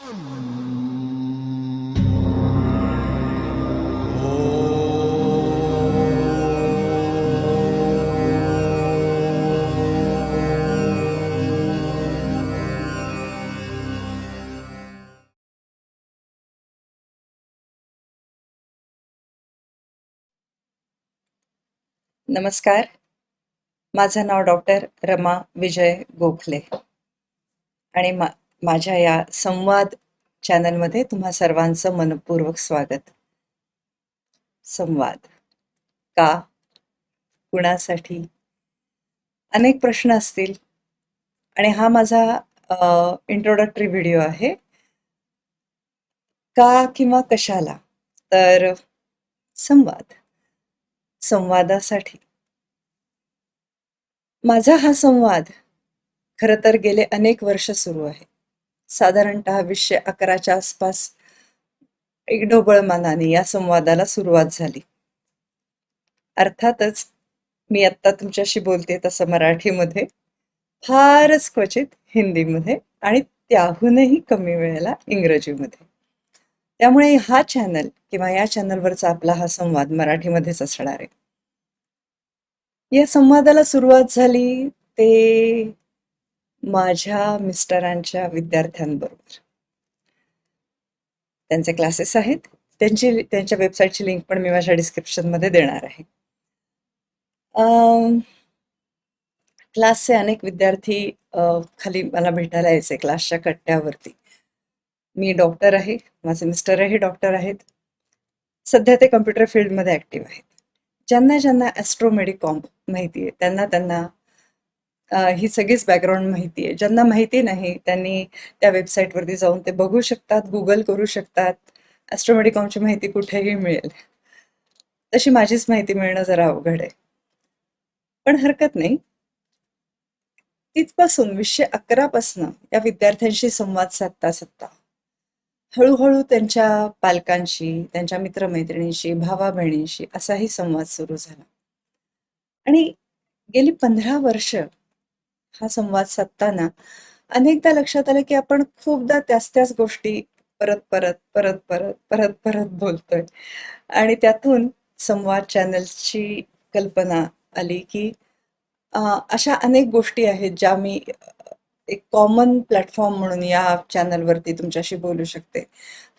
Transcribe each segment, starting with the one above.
नमस्कार. माझं नाव डॉक्टर रमा विजय गोखले आणि माझ्या या संवाद चॅनलमध्ये तुम्हा सर्वांचं मनपूर्वक स्वागत. संवाद का, कुणासाठी, अनेक प्रश्न असतील आणि हा माझा इंट्रोडक्टरी व्हिडिओ आहे. का किंवा कशाला, तर संवादासाठी. माझा हा संवाद खरं तर गेले अनेक वर्ष सुरू आहे. साधारणतः 2011च्या आसपास एक ढोबळ मनाने या संवादाला सुरुवात झाली. अर्थातच मी आत्ता तुमच्याशी बोलते तसं मराठीमध्ये, फारच क्वचित हिंदीमध्ये आणि त्याहूनही कमी वेळेला इंग्रजीमध्ये. त्यामुळे हा चॅनल किंवा या चॅनलवरचा आपला हा संवाद मराठीमध्येच असणार आहे. या संवादाला सुरुवात झाली ते माझ्या मिस्टरांच्या विद्यार्थ्यांबरोबर. त्यांचे क्लासेस आहेत, त्यांच्या वेबसाईटची लिंक पण मी माझ्या डिस्क्रिप्शनमध्ये देणार आहे. क्लासचे अनेक विद्यार्थी खाली मला भेटायला यायचे क्लासच्या कट्ट्यावरती. मी डॉक्टर आहे, माझे मिस्टरही डॉक्टर आहेत. सध्या ते कम्प्युटर फील्डमध्ये ॲक्टिव्ह आहेत. ज्यांना ज्यांना ॲस्ट्रोमेडिकॉम माहिती आहे त्यांना ही सगळीच बॅकग्राऊंड माहिती आहे. ज्यांना माहिती नाही त्यांनी त्या वेबसाईटवरती जाऊन ते बघू शकतात, गुगल करू शकतात. ॲस्ट्रोमेडिकॉमची माहिती कुठेही मिळेल. तशी माझीच माहिती मिळणं जरा अवघड आहे, पण हरकत नाही. तिथपासून 2011 पासून या विद्यार्थ्यांशी संवाद साधता हळूहळू त्यांच्या पालकांशी, त्यांच्या मित्रमैत्रिणींशी, भावा बहिणींशी असाही संवाद सुरू झाला. आणि गेली 15 वर्ष हा संवाद साधताना अनेकदा लक्षात आलं की आपण खूपदा त्याच गोष्टी परत परत परत परत परत परत बोलतोय. आणि त्यातून संवाद चॅनल्सची कल्पना आली की अशा अनेक गोष्टी आहेत ज्या मी एक कॉमन प्लॅटफॉर्म म्हणून या चॅनलवरती तुमच्याशी बोलू शकते.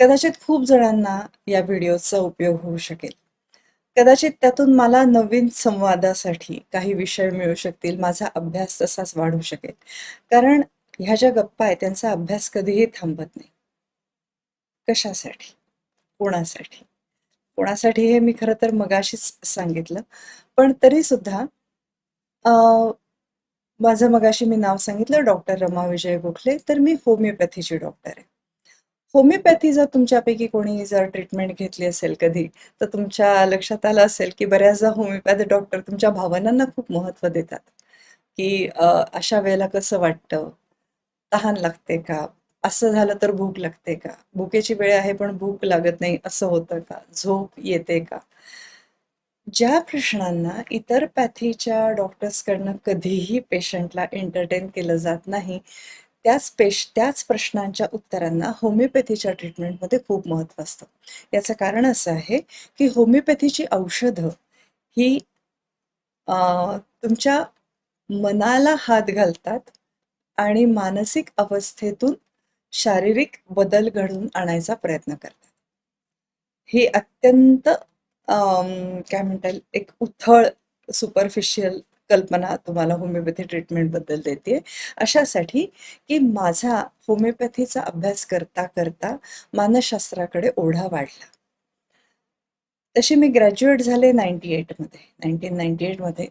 कदाचित खूप जणांना या व्हिडिओचा उपयोग होऊ शकेल. कदाचित त्यातून मला नवीन संवादासाठी काही विषय मिळू शकतील. माझा अभ्यास तसाच वाढू शकेल. कारण ह्या ज्या गप्पा आहेत त्यांचा अभ्यास कधीही थांबत नाही. कशासाठी? कोणासाठी? कोणासाठी हे मी खरं तर मगाशीच सांगितलं. पण तरी सुद्धा माझं मगाशी मी नाव सांगितलं डॉक्टर रमा विजय गोखले. तर मी होमिओपॅथीची डॉक्टर आहे. होमिओपॅथी जर तुमच्यापैकी कोणी जर ट्रीटमेंट घेतली असेल कधी, तर तुमच्या लक्षात आलं असेल की बऱ्याचदा होमिओपॅथी डॉक्टर तुमच्या भावनांना खूप महत्त्व देतात. की अशा वेळेला कसं वाटतं? तहान लागते का? असं झालं तर भूक लागते का? भुकेची वेळ आहे पण भूक लागत नाही असं होतं का? झोप येते का? ज्या प्रश्नांना इतर पॅथीच्या डॉक्टर्सकडनं कधीही पेशंटला एंटरटेन केलं जात नाही, त्याच प्रश्नांच्या उत्तरांना होमिओपॅथीच्या ट्रीटमेंटमध्ये खूप महत्त्व असतं. याचं कारण असं आहे की होमिओपॅथीची औषधं ही तुमच्या मनाला हात घालतात आणि मानसिक अवस्थेतून शारीरिक बदल घडवून आणायचा प्रयत्न करतात. ही अत्यंत काय म्हणता येईल, एक उथळ सुपरफिशियल कल्पना तुम्हाला होमिओपॅथी ट्रीटमेंटबद्दल देते. अशासाठी की माझा होमिओपॅथीचा अभ्यास करता करता मानसशास्त्राकडे ओढा वाढला. तशी मी ग्रॅज्युएट झाले 1998 मध्ये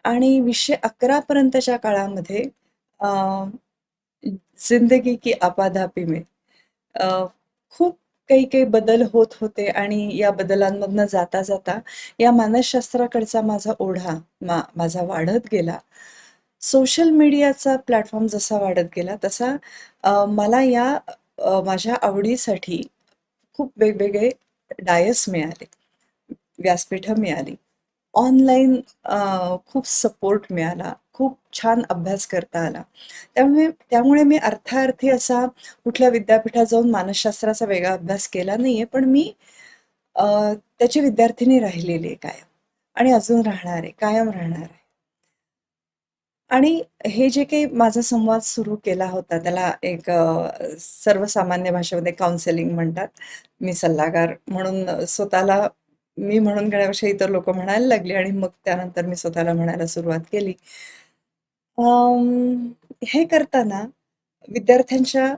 आणि 2011 पर्यंतच्या काळामध्ये जिंदगी की आपाधापी में खूप काही बदल होत होते आणि या बदलांमधनं जाता जाता या मानसशास्त्राकडचा माझा ओढा माझा वाढत गेला. सोशल मीडियाचा प्लॅटफॉर्म जसा वाढत गेला तसा मला या माझ्या आवडीसाठी खूप वेगवेगळे डायस मिळाले, व्यासपीठं मिळाली. ऑनलाईन खूप सपोर्ट मिळाला, खूप छान अभ्यास करता आला. त्यामुळे मी अर्थाअर्थी असा कुठल्या विद्यापीठात जाऊन मानसशास्त्राचा वेगळा अभ्यास केला नाहीये, पण मी अ, त्याची विद्यार्थिनी राहिलेली आहे कायम आणि अजून राहणार आहे, कायम राहणार आहे. आणि हे जे काही माझा संवाद सुरू केला होता, त्याला एक सर्वसामान्य भाषेमध्ये काउन्सेलिंग म्हणतात. मी सल्लागार म्हणून स्वतःला मी म्हणून घेण्यापेक्षा इतर लोकं म्हणायला लागली आणि मग त्यानंतर मी स्वतःला म्हणायला सुरुवात केली. हे करताना विद्यार्थ्यांच्या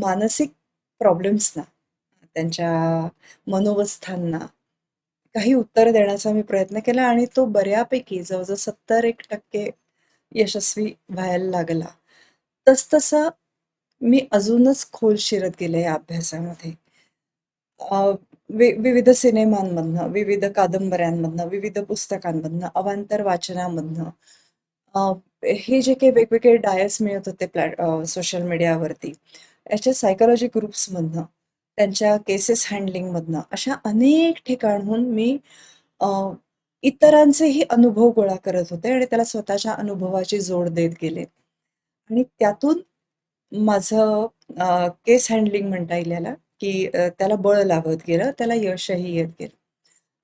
मानसिक प्रॉब्लेम्सना, त्यांच्या मनोवस्थांना काही उत्तर देण्याचा मी प्रयत्न केला आणि तो बऱ्यापैकी जवळजवळ 70% यशस्वी व्हायला लागला. तसतसं मी अजूनच खोल शिरत गेले या अभ्यासामध्ये. अ, विविध सिनेमांमधनं, विविध कादंबऱ्यांमधनं, विविध पुस्तकांमधनं, अवांतर वाचनामधनं अ, हे जे काही वेगवेगळे डायस मिळत होते सोशल मीडियावरती, याच्या सायकॉलॉजी ग्रुप्समधनं, त्यांच्या केसेस हँडलिंगमधनं, अशा अनेक ठिकाणाहून मी अ, इतरांचेही अनुभव गोळा करत होते आणि त्याला स्वतःच्या अनुभवाची जोड देत गेले. आणि त्यातून माझं केस हँडलिंग म्हणता येईल याला, की त्याला बळ लागत गेलं, त्याला यशही येत गेलं.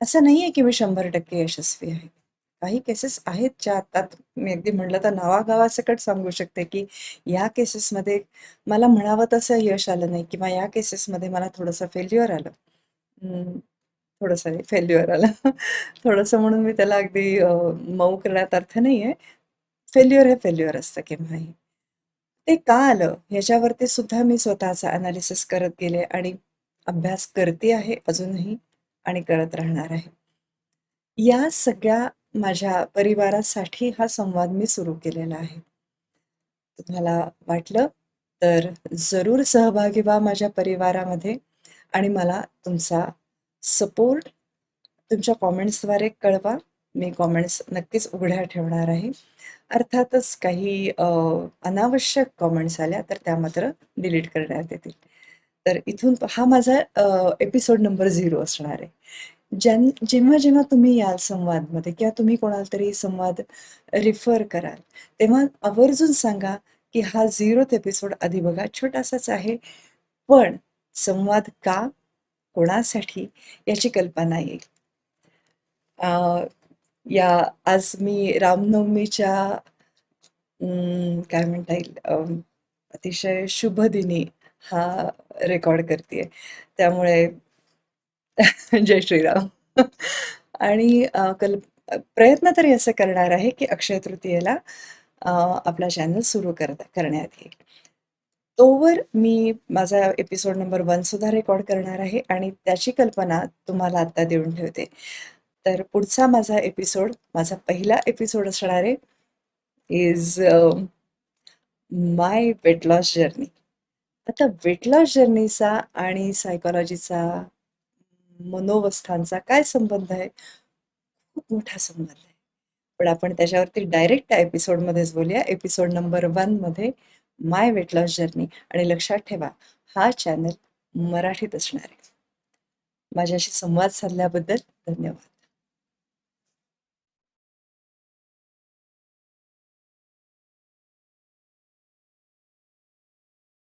असं नाहीये की मी 100% यशस्वी आहे. काही केसेस आहेत ज्या आता मी अगदी म्हटलं तर नावागावासकट सांगू शकते, की या केसेसमध्ये मला म्हणावं तसं यश आलं नाही किंवा या केसेसमध्ये मला थोडंसं फेल्युअर आलं. अं, थोडंसं नाही, फेल्युअर आलं. थोडंसं म्हणून मी त्याला अगदी मऊ करण्यात अर्थ नाहीये. फेल्युअर हे फेल्युअर असतं केव्हाही. ते का आलं ह्याच्यावरती सुद्धा मी स्वतःचा एनालिसिस करत गेले आणि अभ्यास करते आहे अजूनही आणि करत राहणार आहे. या सगळ्या माझ्या परिवारासाठी हा संवाद मी सुरू केलेला आहे. तुम्हाला वाटलं तर जरूर सहभागी व्हा माझ्या परिवारामध्ये आणि मला तुमचा सपोर्ट तुमच्या कॉमेंट्सद्वारे कळवा. मी कॉमेंट्स नक्कीच उघड्या ठेवणार आहे. अर्थातच काही अनावश्यक कॉमेंट्स आल्या तर त्या मात्र डिलीट करण्यात येतील. तर इथून हा माझा एपिसोड नंबर 0 असणार आहे. जेव्हा तुम्ही याल संवादमध्ये किंवा तुम्ही कोणाला तरी संवाद रिफर कराल, तेव्हा आवर्जून सांगा, की हा 0th एपिसोड आधी बघा. छोटासाच आहे, पण संवाद का, कोणासाठी याची कल्पना येईल. अ, या आज मी रामनवमीच्या काय म्हणता येईल अतिशय शुभ दिनी हा रेकॉर्ड करतेय. त्यामुळे जय श्रीराम. आणि प्रयत्न तरी असं करणार आहे, की अक्षय तृतीयेला अ, आपला चॅनल सुरू करण्यात येईल. तोवर मी माझा एपिसोड नंबर 1 सुद्धा रेकॉर्ड करणार आहे आणि त्याची कल्पना तुम्हाला आत्ता देऊन ठेवते. तर पुढचा माझा एपिसोड, माझा पहिला एपिसोड असणार आहे is my weight loss journey. आता वेट लॉस जर्नीचा आणि सायकॉलॉजीचा, मनोवस्थांचा काय संबंध आहे? खूप मोठा संबंध आहे. पण आपण त्याच्यावरती डायरेक्ट त्या एपिसोडमध्येच बोलूया. एपिसोड नंबर 1 मध्ये माय वेट लॉस जर्नी. आणि लक्षात ठेवा, हा चॅनल मराठीत असणार आहे. माझ्याशी संवाद साधल्याबद्दल धन्यवाद.